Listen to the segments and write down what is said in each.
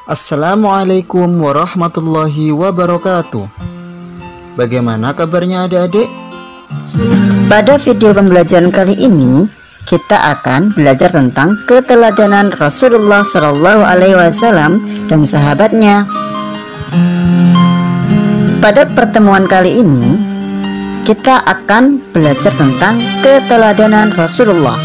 Assalamualaikum warahmatullahi wabarakatuh. Bagaimana kabarnya adik-adik? Pada video pembelajaran kali ini kita akan belajar tentang keteladanan Rasulullah SAW dan sahabatnya. Pada pertemuan kali ini kita akan belajar tentang keteladanan Rasulullah,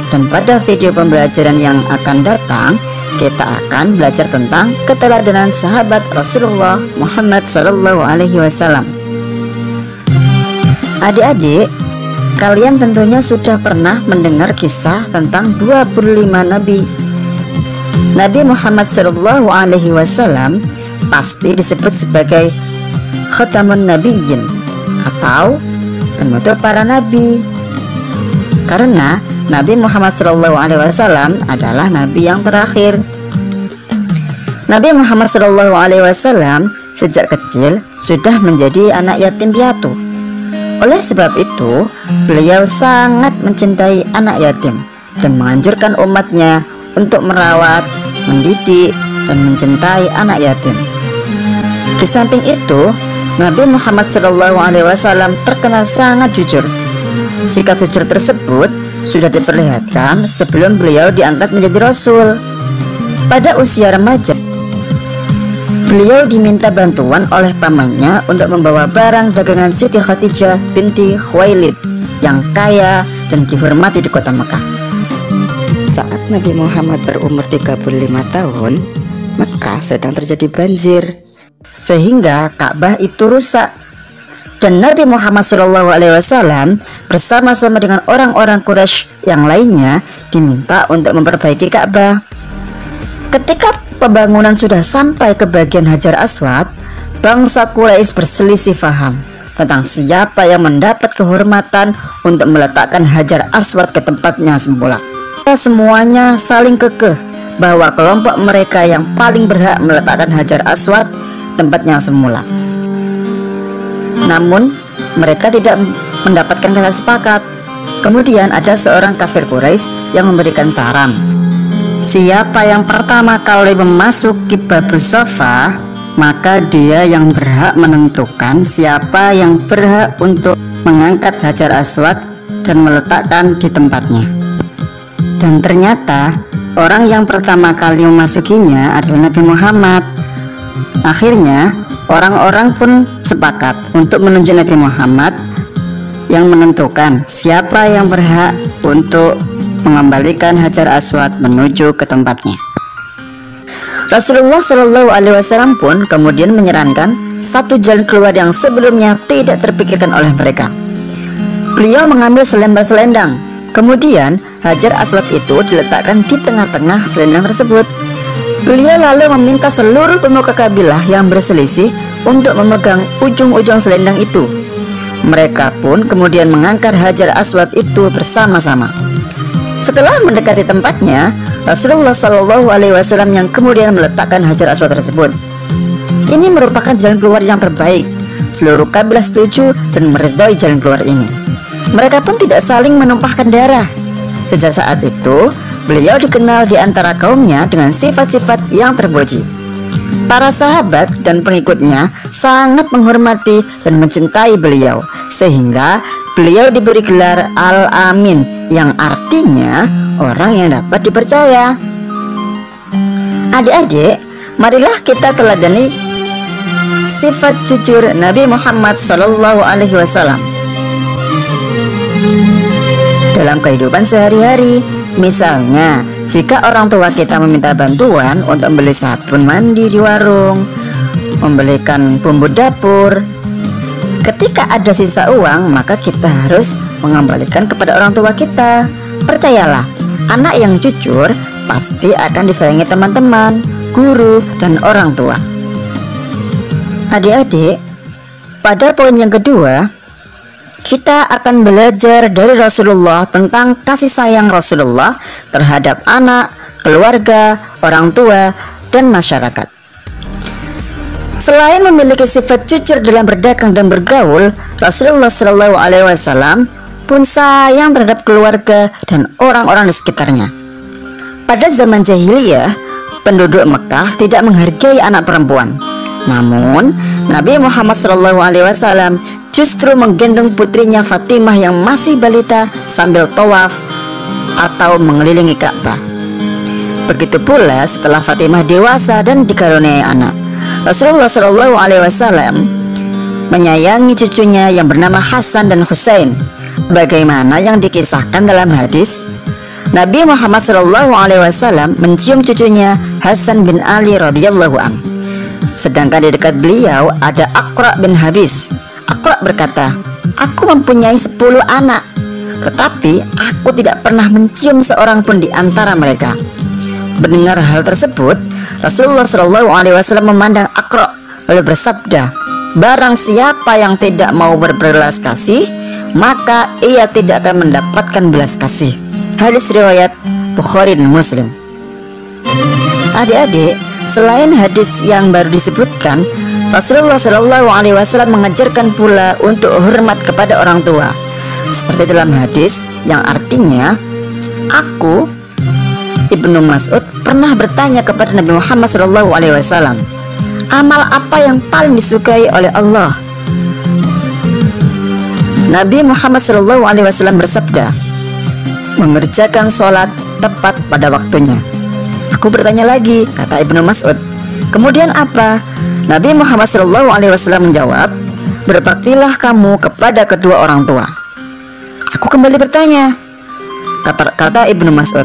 dan pada video pembelajaran yang akan datang kita akan belajar tentang keteladanan sahabat Rasulullah Muhammad SAW. Adik-adik, kalian tentunya sudah pernah mendengar kisah tentang 25 nabi. Nabi Muhammad SAW pasti disebut sebagai Khatamun Nabiyyin atau penutup para nabi, karena Nabi Muhammad SAW adalah nabi yang terakhir. Nabi Muhammad SAW sejak kecil sudah menjadi anak yatim piatu. Oleh sebab itu, beliau sangat mencintai anak yatim dan menganjurkan umatnya untuk merawat, mendidik, dan mencintai anak yatim. Di samping itu, Nabi Muhammad SAW terkenal sangat jujur. Sikap jujur tersebut sudah diperlihatkan sebelum beliau diangkat menjadi rasul. Pada usia remaja, beliau diminta bantuan oleh pamannya untuk membawa barang dagangan Siti Khadijah binti Khuwailid yang kaya dan dihormati di kota Mekah. Saat Nabi Muhammad berumur 35 tahun, Mekah sedang terjadi banjir sehingga Ka'bah itu rusak. Dan Nabi Muhammad SAW bersama-sama dengan orang-orang Quraisy yang lainnya diminta untuk memperbaiki Ka'bah. Ketika pembangunan sudah sampai ke bagian Hajar Aswad, bangsa Quraisy berselisih paham tentang siapa yang mendapat kehormatan untuk meletakkan Hajar Aswad ke tempatnya semula. Semuanya saling kekeh bahwa kelompok mereka yang paling berhak meletakkan Hajar Aswad tempatnya semula. Namun mereka tidak mendapatkan kata sepakat. Kemudian ada seorang kafir Quraisy yang memberikan saran, siapa yang pertama kali memasuki Babus Shafa, maka dia yang berhak menentukan siapa yang berhak untuk mengangkat Hajar Aswad dan meletakkan di tempatnya. Dan ternyata orang yang pertama kali memasukinya adalah Nabi Muhammad. Akhirnya orang-orang pun sepakat untuk menunjuk Nabi Muhammad yang menentukan siapa yang berhak untuk mengembalikan Hajar Aswad menuju ke tempatnya. Rasulullah SAW pun kemudian menyarankan satu jalan keluar yang sebelumnya tidak terpikirkan oleh mereka. Beliau mengambil selembar selendang, kemudian Hajar Aswad itu diletakkan di tengah-tengah selendang tersebut. Beliau lalu meminta seluruh pemuka kabilah yang berselisih untuk memegang ujung-ujung selendang itu. Mereka pun kemudian mengangkat Hajar Aswad itu bersama-sama. Setelah mendekati tempatnya, Rasulullah SAW yang kemudian meletakkan Hajar Aswad tersebut. Ini merupakan jalan keluar yang terbaik. Seluruh kabilah setuju dan meridhoi jalan keluar ini. Mereka pun tidak saling menumpahkan darah. Sejak saat itu, beliau dikenal di antara kaumnya dengan sifat-sifat yang terpuji. Para sahabat dan pengikutnya sangat menghormati dan mencintai beliau, sehingga beliau diberi gelar Al-Amin, yang artinya orang yang dapat dipercaya. Adik-adik, marilah kita teladani sifat jujur Nabi Muhammad SAW dalam kehidupan sehari-hari. Misalnya, jika orang tua kita meminta bantuan untuk membeli sabun mandi di warung, membelikan bumbu dapur, ketika ada sisa uang, maka kita harus mengembalikan kepada orang tua kita. Percayalah, anak yang jujur pasti akan disayangi teman-teman, guru, dan orang tua. Adik-adik, pada poin yang kedua, kita akan belajar dari Rasulullah tentang kasih sayang Rasulullah terhadap anak, keluarga, orang tua, dan masyarakat. Selain memiliki sifat jujur dalam berdagang dan bergaul, Rasulullah SAW pun sayang terhadap keluarga dan orang-orang di sekitarnya. Pada zaman jahiliyah, penduduk Mekah tidak menghargai anak perempuan. Namun Nabi Muhammad SAW justru menggendong putrinya Fatimah yang masih balita sambil tawaf atau mengelilingi Ka'bah. Begitu pula setelah Fatimah dewasa dan dikaruniai anak, Rasulullah SAW menyayangi cucunya yang bernama Hasan dan Husain, bagaimana yang dikisahkan dalam hadis. Nabi Muhammad SAW mencium cucunya Hasan bin Ali radhiyallahu an. Sedangkan di dekat beliau ada Aqra bin Habis. Aqra berkata, "Aku mempunyai 10 anak, tetapi aku tidak pernah mencium seorang pun di antara mereka." Mendengar hal tersebut, Rasulullah SAW memandang Aqra lalu bersabda, "Barang siapa yang tidak mau berbelas kasih, maka ia tidak akan mendapatkan belas kasih." Hadis riwayat Bukhari dan Muslim. Adik-adik, selain hadis yang baru disebutkan, Rasulullah SAW mengajarkan pula untuk hormat kepada orang tua, seperti dalam hadis yang artinya, "Aku, Ibnu Mas'ud, pernah bertanya kepada Nabi Muhammad SAW, amal apa yang paling disukai oleh Allah?" Nabi Muhammad SAW bersabda, "Mengerjakan sholat tepat pada waktunya." Aku bertanya lagi, kata Ibnu Mas'ud, "Kemudian apa?" Nabi Muhammad SAW menjawab, "Berbaktilah kamu kepada kedua orang tua." Aku kembali bertanya, kata Ibnu Mas'ud,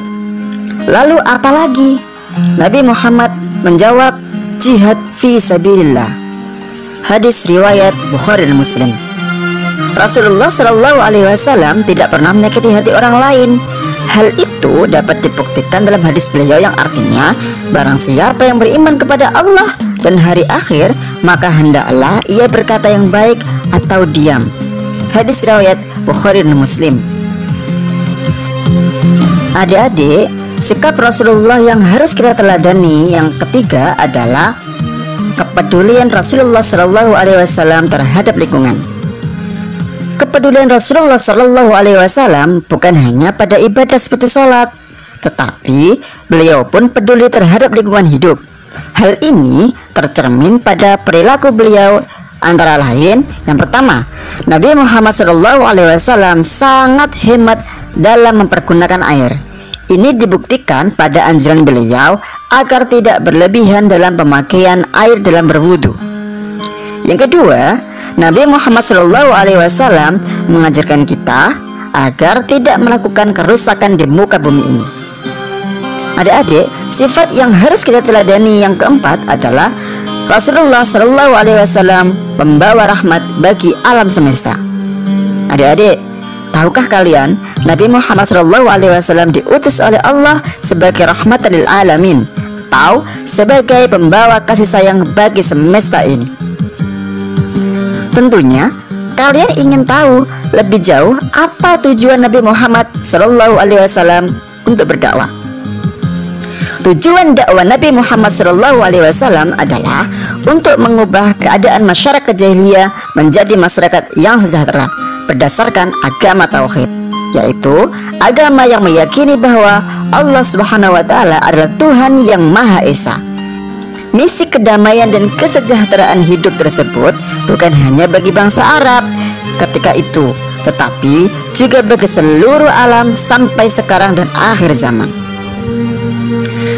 "Lalu apa lagi?" Nabi Muhammad menjawab, "Jihad fi sabilillah." Hadis riwayat Bukhari dan Muslim. Rasulullah SAW tidak pernah menyakiti hati orang lain. Hal itu dapat dibuktikan dalam hadis beliau yang artinya, barang siapa yang beriman kepada Allah dan hari akhir, maka hendaklah ia berkata yang baik atau diam. Hadis riwayat Bukhari dan Muslim. Adik-adik, sikap Rasulullah yang harus kita teladani yang ketiga adalah kepedulian Rasulullah SAW terhadap lingkungan. Kepedulian Rasulullah SAW bukan hanya pada ibadah seperti sholat, tetapi beliau pun peduli terhadap lingkungan hidup. Hal ini tercermin pada perilaku beliau, antara lain, yang pertama, Nabi Muhammad SAW sangat hemat dalam mempergunakan air. Ini dibuktikan pada anjuran beliau agar tidak berlebihan dalam pemakaian air dalam berwudu. Yang kedua, Nabi Muhammad SAW mengajarkan kita agar tidak melakukan kerusakan di muka bumi ini. Adik-adik, sifat yang harus kita teladani yang keempat adalah Rasulullah SAW pembawa rahmat bagi alam semesta. Adik-adik, tahukah kalian Nabi Muhammad SAW diutus oleh Allah sebagai rahmatan lil alamin, atau sebagai pembawa kasih sayang bagi semesta ini? Tentunya kalian ingin tahu lebih jauh apa tujuan Nabi Muhammad SAW untuk berdakwah. Tujuan dakwah Nabi Muhammad SAW adalah untuk mengubah keadaan masyarakat jahiliyah menjadi masyarakat yang sejahtera berdasarkan agama tauhid, yaitu agama yang meyakini bahwa Allah Subhanahu wa Ta'ala adalah Tuhan yang Maha Esa. Misi kedamaian dan kesejahteraan hidup tersebut bukan hanya bagi bangsa Arab ketika itu, tetapi juga bagi seluruh alam sampai sekarang dan akhir zaman.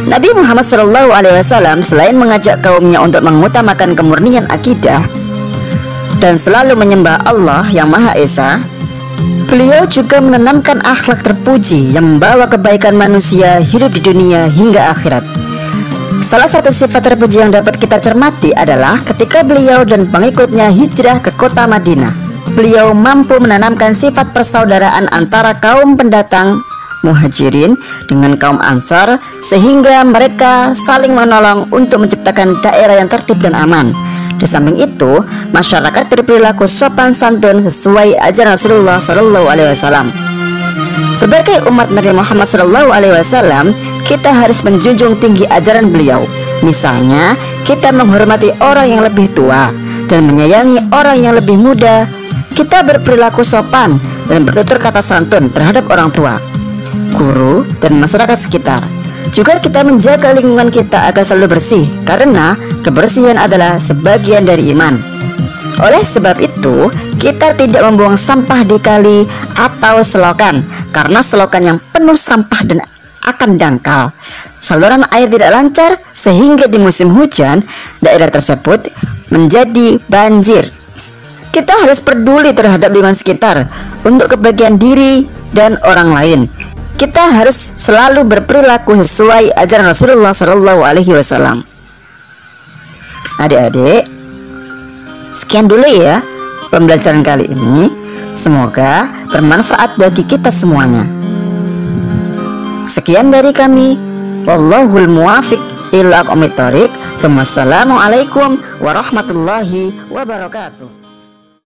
Nabi Muhammad SAW selain mengajak kaumnya untuk mengutamakan kemurnian akidah dan selalu menyembah Allah yang Maha Esa, beliau juga menanamkan akhlak terpuji yang membawa kebaikan manusia hidup di dunia hingga akhirat. Salah satu sifat terpuji yang dapat kita cermati adalah ketika beliau dan pengikutnya hijrah ke kota Madinah. Beliau mampu menanamkan sifat persaudaraan antara kaum pendatang Muhajirin dengan kaum Ansar, sehingga mereka saling menolong untuk menciptakan daerah yang tertib dan aman. Di samping itu, masyarakat berperilaku sopan santun sesuai ajaran Rasulullah SAW. Sebagai umat Nabi Muhammad SAW, kita harus menjunjung tinggi ajaran beliau. Misalnya, kita menghormati orang yang lebih tua dan menyayangi orang yang lebih muda. Kita berperilaku sopan dan bertutur kata santun terhadap orang tua, guru, dan masyarakat sekitar. Juga kita menjaga lingkungan kita agar selalu bersih, karena kebersihan adalah sebagian dari iman. Oleh sebab itu, kita tidak membuang sampah di kali atau selokan, karena selokan yang penuh sampah dan akan dangkal. Saluran air tidak lancar sehingga di musim hujan daerah tersebut menjadi banjir. Kita harus peduli terhadap lingkungan sekitar untuk kebahagiaan diri dan orang lain. Kita harus selalu berperilaku sesuai ajaran Rasulullah SAW. Adik-adik, sekian dulu ya pembelajaran kali ini. Semoga bermanfaat bagi kita semuanya. Sekian dari kami. Wallahul muwafiq ila aqwamit thoriq. Wassalamualaikum warahmatullahi wabarakatuh.